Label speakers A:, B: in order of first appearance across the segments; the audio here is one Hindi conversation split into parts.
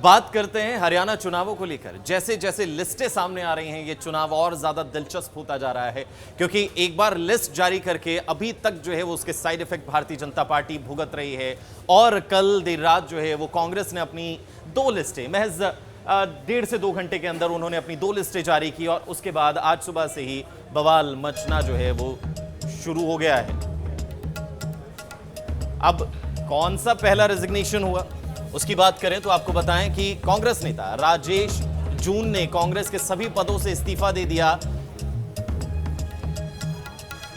A: बात करते हैं हरियाणा चुनावों को लेकर। जैसे जैसे लिस्टें सामने आ रही हैं, ये चुनाव और ज्यादा दिलचस्प होता जा रहा है, क्योंकि एक बार लिस्ट जारी करके अभी तक जो है वो उसके side effect Bharatiya Janata party भुगत रही है। और कल देर रात जो है वो कांग्रेस ने अपनी 2 लिस्टें महज 1.5 से 2 घंटे के अंदर उन्होंने अपनी 2 लिस्टें जारी की, और उसके बाद आज सुबह से ही बवाल मचना जो है वो शुरू हो गया है। अब कौन सा पहला रेजिग्नेशन हुआ उसकी बात करें तो आपको बताएं कि कांग्रेस नेता राजेश जून ने कांग्रेस के सभी पदों से इस्तीफा दे दिया।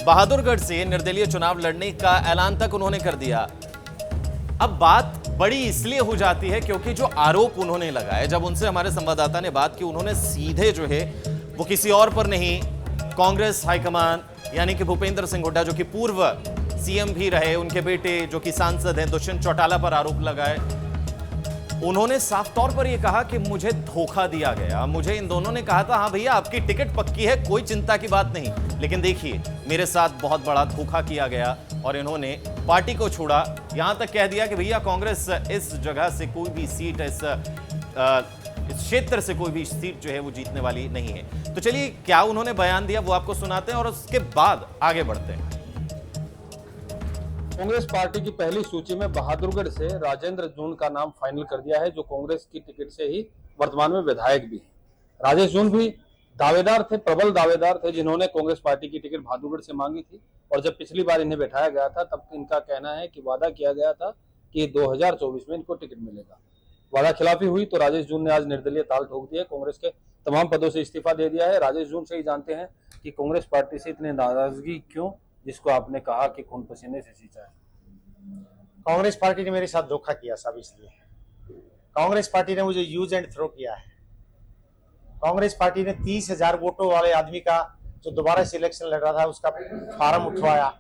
A: बहादुरगढ़ से निर्दलीय चुनाव लड़ने का ऐलान तक उन्होंने कर दिया। अब बात बड़ी इसलिए हो जाती है क्योंकि जो आरोप उन्होंने लगाए, जब उनसे हमारे संवाददाता ने बात की, उन्होंने सीधे जो है वो किसी और पर नहीं, कांग्रेस हाईकमान यानी कि भूपेंद्र सिंह हुड्डा, जो कि पूर्व सीएम भी रहे, उनके बेटे जो कि सांसद हैं दुष्यंत चौटाला पर आरोप लगाए। उन्होंने साफ तौर पर यह कहा कि मुझे धोखा दिया गया। मुझे इन दोनों ने कहा था, हाँ भैया आपकी टिकट पक्की है, कोई चिंता की बात नहीं, लेकिन देखिए मेरे साथ बहुत बड़ा धोखा किया गया और इन्होंने पार्टी को छोड़ा। यहां तक कह दिया कि भैया कांग्रेस इस जगह से कोई भी सीट, इस क्षेत्र से कोई भी सीट जो है वो जीतने वाली नहीं है। तो चलिए क्या उन्होंने बयान दिया वो आपको सुनाते हैं और उसके बाद आगे बढ़ते हैं।
B: कांग्रेस पार्टी की पहली सूची में बहादुरगढ़ से राजेंद्र जून का नाम फाइनल कर दिया है, जो कांग्रेस की टिकट से ही वर्तमान में विधायक भी है। राजेश जून भी दावेदार थे, प्रबल दावेदार थे, जिन्होंने कांग्रेस पार्टी की टिकट बहादुरगढ़ से मांगी थी। और जब पिछली बार इन्हें बैठाया गया था तब इनका कहना है कि वादा किया गया था कि 2024 में इनको टिकट मिलेगा। वादा खिलाफी हुई तो राजेश जून ने आज निर्दलीय ताल ठोक दिया, कांग्रेस के तमाम पदों से इस्तीफा दे दिया है। राजेश जून से ही जानते हैं कि कांग्रेस पार्टी से इतनी नाराजगी क्यों, जिसको आपने कहा कि खून पसीने से सींचा है।
C: कांग्रेस पार्टी ने मेरे साथ धोखा किया साहब, इसलिए कांग्रेस पार्टी ने मुझे यूज एंड थ्रो किया है। कांग्रेस पार्टी ने 30,000 वोटों वाले आदमी का जो दोबारा से इलेक्शन लड़ रहा था उसका फार्म उठवाया।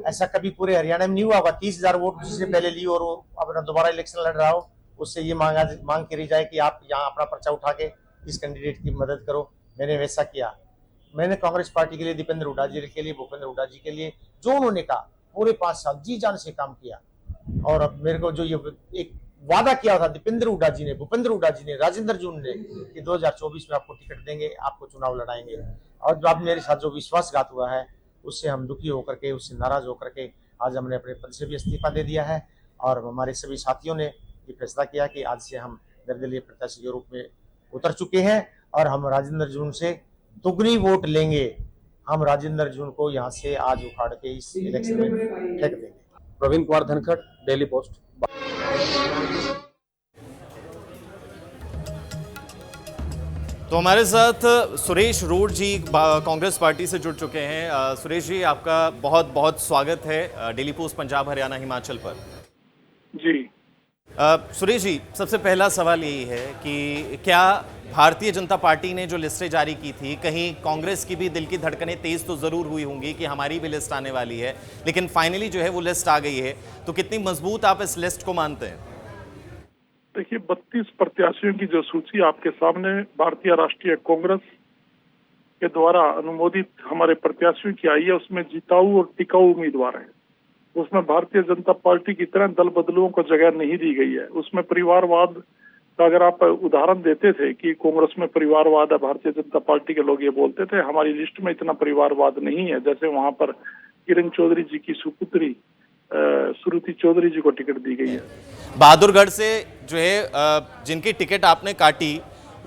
C: ऐसा कभी पूरे हरियाणा में नहीं हुआ होगा। 30,000 वोट जिसने पहले ली और वो अपना दोबारा इलेक्शन लड़ रहा हो, उससे ये मांग करी जाए कि आप यहाँ अपना पर्चा उठा के इस कैंडिडेट की मदद करो। मैंने वैसा किया। मैंने कांग्रेस पार्टी के लिए, दीपेंद्र हुड्डा जी के लिए, भूपेंद्र हुड्डा जी के लिए जो उन्होंने कहा, पूरे 5 साल जी जान से काम किया। और अब मेरे को जो ये एक वादा किया था दीपेंद्र हुड्डा जी ने, भूपेंद्र हुड्डा जी ने, राजेंद्र जून ने कि 2024 में आपको टिकट देंगे, आपको चुनाव लड़ाएंगे, और जो अब मेरे साथ जो विश्वासघात हुआ है उससे हम दुखी होकर के, उससे नाराज होकर के आज हमने अपने पद से भी इस्तीफा दे दिया है। और हमारे सभी साथियों ने ये फैसला किया कि आज से हम निर्दलीय प्रत्याशी के रूप में उतर चुके हैं और हम राजेंद्र जून से दुगनी वोट लेंगे। हम राजेंद्र जून को यहाँ से आज उखाड़ के इस इलेक्शन में फेंक देंगे।
B: Praveen Kumar Dhankhar, daily post.
A: तो हमारे साथ सुरेश रोड जी कांग्रेस पार्टी से जुड़ चुके हैं। सुरेश जी, आपका बहुत बहुत स्वागत है डेली पोस्ट पंजाब हरियाणा हिमाचल पर।
D: जी
A: सुरेश जी, सबसे पहला सवाल यही है कि क्या भारतीय जनता पार्टी ने जो लिस्टें जारी की थी, कहीं कांग्रेस की भी दिल की धड़कनें तेज तो जरूर हुई होंगी कि हमारी भी लिस्ट आने वाली है, लेकिन फाइनली जो है वो लिस्ट आ गई है, तो कितनी मजबूत आप इस लिस्ट को मानते हैं?
D: देखिए, 32 प्रत्याशियों की जो सूची आपके सामने भारतीय राष्ट्रीय कांग्रेस के द्वारा अनुमोदित हमारे प्रत्याशियों की आई है, उसमें जिताऊ और टिकाऊ उम्मीदवार हैं। उसमें भारतीय जनता पार्टी की तरह दल बदलुओं को जगह नहीं दी गई है। उसमें परिवारवाद का अगर आप उदाहरण देते थे कि कांग्रेस में परिवारवाद है, भारतीय जनता पार्टी के लोग ये बोलते थे, हमारी लिस्ट में इतना परिवारवाद नहीं है। जैसे वहां पर किरण चौधरी जी की सुपुत्री श्रुति चौधरी जी को टिकट दी गई है।
A: बहादुरगढ़ से जो है जिनकी टिकट आपने काटी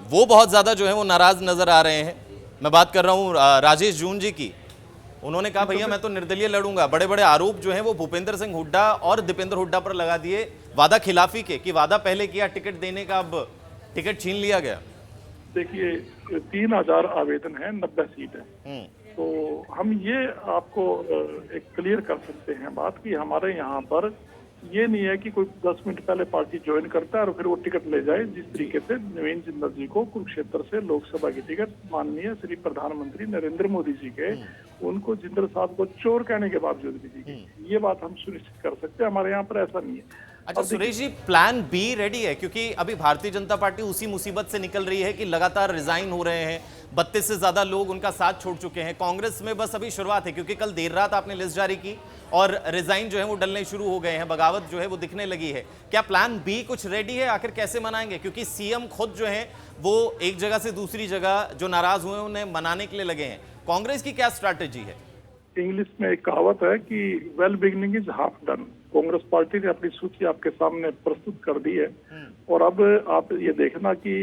A: वो बहुत ज्यादा जो है वो नाराज नजर आ रहे हैं। मैं बात कर रहा हूँ राजेश जून जी की। उन्होंने कहा भैया मैं तो निर्दलीय लड़ूंगा। बड़े बड़े आरोप जो हैं वो भूपेंद्र सिंह हुड्डा और दीपेंद्र हुड्डा पर लगा दिए, वादा खिलाफी के, कि वादा पहले किया टिकट देने का, अब टिकट छीन लिया गया।
D: देखिए, 3,000 आवेदन है, 90 सीट है, तो हम ये आपको एक क्लियर कर सकते हैं बात कि हमारे यहाँ पर ये नहीं है कि कोई 10 मिनट पहले पार्टी ज्वाइन करता है और फिर वो टिकट ले जाए। जिस तरीके से नवीन जिंदल जी को कुरुक्षेत्र से लोकसभा की टिकट माननीय श्री प्रधानमंत्री नरेंद्र मोदी जी के, उनको जिंदल साहब को चोर कहने के बावजूद भी दी गई, ये बात हम सुनिश्चित कर सकते हैं। हमारे यहाँ पर ऐसा नहीं है।
A: अच्छा Suresh ji, plan be ready है? क्योंकि अभी भारतीय जनता पार्टी उसी मुसीबत से निकल रही है कि लगातार रिजाइन हो रहे हैं, 32 से ज्यादा लोग उनका साथ छोड़ चुके हैं। कांग्रेस में बस अभी शुरुआत है, क्योंकि कल देर रात आपने लिस्ट जारी की और रिजाइन जो है वो डलने शुरू हो गए हैं, बगावत जो है वो दिखने लगी है। क्या प्लान बी कुछ रेडी है? आखिर कैसे मनाएंगे? क्योंकि सीएम खुद जो है वो एक जगह से दूसरी जगह जो नाराज हुए उन्हें मनाने के लिए लगे हैं। कांग्रेस की क्या स्ट्रैटेजी है?
D: इंग्लिश में एक कहावत है कि well beginning is half done. Congress party ने अपनी सूची आपके सामने प्रस्तुत कर दी है और अब आप ये देखना कि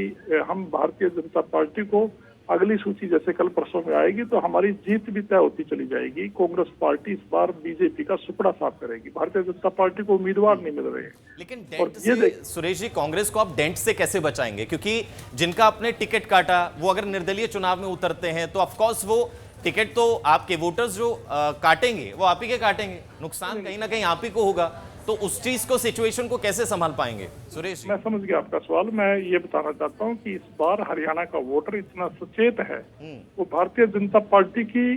D: हम भारतीय जनता पार्टी को अगली सूची जैसे कल परसों में आएगी तो हमारी जीत भी तय होती चली जाएगी। कांग्रेस पार्टी इस बार बीजेपी का सुपड़ा साफ करेगी। भारतीय जनता पार्टी को उम्मीदवार नहीं मिल रहे हैं।
A: लेकिन डेंट से सुरेश जी, कांग्रेस को आप डेंट से कैसे बचाएंगे? क्योंकि जिनका आपने टिकट काटा वो अगर निर्दलीय चुनाव में उतरते हैं तो ऑफकोर्स वो टिकट तो आपके वोटर्स जो काटेंगे वो आप ही के काटेंगे, नुकसान कहीं ना कहीं आप ही को होगा। तो उस चीज को, सिचुएशन को कैसे संभाल पाएंगे सुरेश जी?
D: मैं समझ गया आपका सवाल। मैं ये बताना चाहता हूँ कि इस बार हरियाणा का वोटर इतना सचेत है, वो भारतीय जनता पार्टी की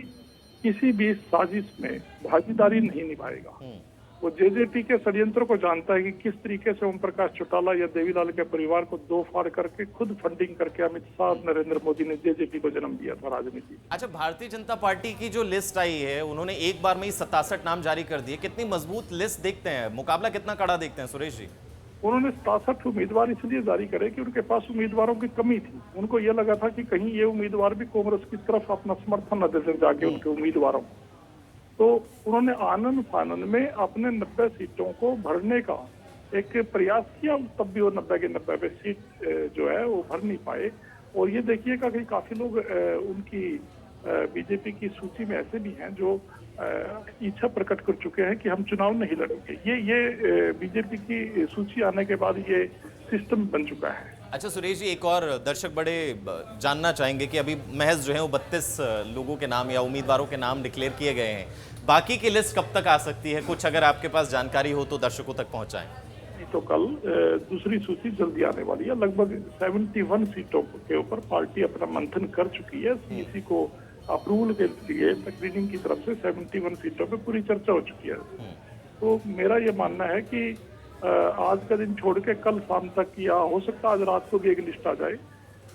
D: किसी भी साजिश में भागीदारी नहीं निभाएगा। वो जेजेपी के षड्यंत्र को जानता है कि किस तरीके से ओम प्रकाश चौटाला या देवीलाल के परिवार को दो फाड़ करके खुद फंडिंग करके अमित शाह और नरेंद्र मोदी ने जेजेपी को जन्म दिया था राजनीति।
A: अच्छा, भारतीय जनता पार्टी की जो लिस्ट आई है, उन्होंने एक बार में ही 67 नाम जारी कर दिए। कितनी मजबूत लिस्ट देखते हैं, मुकाबला कितना कड़ा देखते हैं सुरेश जी?
D: उन्होंने 67 उम्मीदवार इसलिए जारी करे कि उनके पास उम्मीदवारों की कमी थी। उनको ये लगा था कि कहीं ये उम्मीदवार भी कांग्रेस की तरफ अपना समर्थन न दे दें जाके उनके उम्मीदवारों को। तो उन्होंने आनंद फानंद में अपने 90 सीटों को भरने का एक प्रयास किया, तब भी वो 90 के 90 सीट जो है वो भर नहीं पाए। और ये देखिएगा कि काफी लोग उनकी बीजेपी की सूची में ऐसे भी हैं जो इच्छा प्रकट कर चुके हैं कि हम चुनाव नहीं लड़ेंगे। ये बीजेपी की सूची आने के बाद ये सिस्टम बन चुका है।
A: अच्छा सुरेश जी, एक और दर्शक बड़े जानना चाहेंगे कि अभी महज जो है वो 32 लोगों के नाम या उम्मीदवारों के नाम डिक्लेयर किए गए हैं, बाकी की लिस्ट कब तक आ सकती है? कुछ अगर आपके पास जानकारी हो तो दर्शकों तक पहुंचाएं।
D: तो कल दूसरी सूची जल्दी आने वाली है। लगभग 71 सीटों के ऊपर पार्टी अपना मंथन कर चुकी है। सीईसी को अप्रूवल के लिए स्क्रीनिंग की तरफ से 71 सीटों पे पूरी चर्चा हो चुकी है। तो मेरा ये मानना है कि आज का दिन छोड़ के कल शाम तक या हो सकता है आज रात को भी एक लिस्ट आ जाए,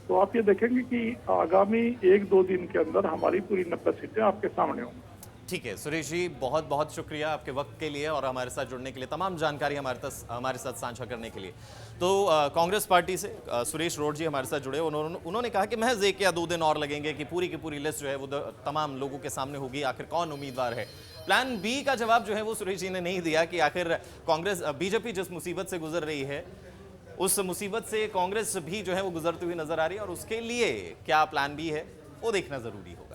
D: तो आप ये देखेंगे कि आगामी 1-2 दिन के अंदर हमारी पूरी 90 सीटें आपके सामने होंगी।
A: ठीक है सुरेश जी, बहुत बहुत शुक्रिया आपके वक्त के लिए और हमारे साथ जुड़ने के लिए, तमाम जानकारी हमारे साथ साझा करने के लिए। तो कांग्रेस पार्टी से सुरेश रोड जी हमारे साथ जुड़े। उन्होंने कहा कि महज 1 या 2 दिन और लगेंगे कि पूरी की पूरी लिस्ट जो है वो तमाम लोगों के सामने होगी, आखिर कौन उम्मीदवार है। प्लान बी का जवाब जो है वो सुरेश जी ने नहीं दिया कि आखिर बीजेपी जिस मुसीबत से गुजर रही है उस मुसीबत से कांग्रेस भी जो है वो गुजरती हुई नजर आ रही है और उसके लिए क्या प्लान बी है वो देखना जरूरी हो।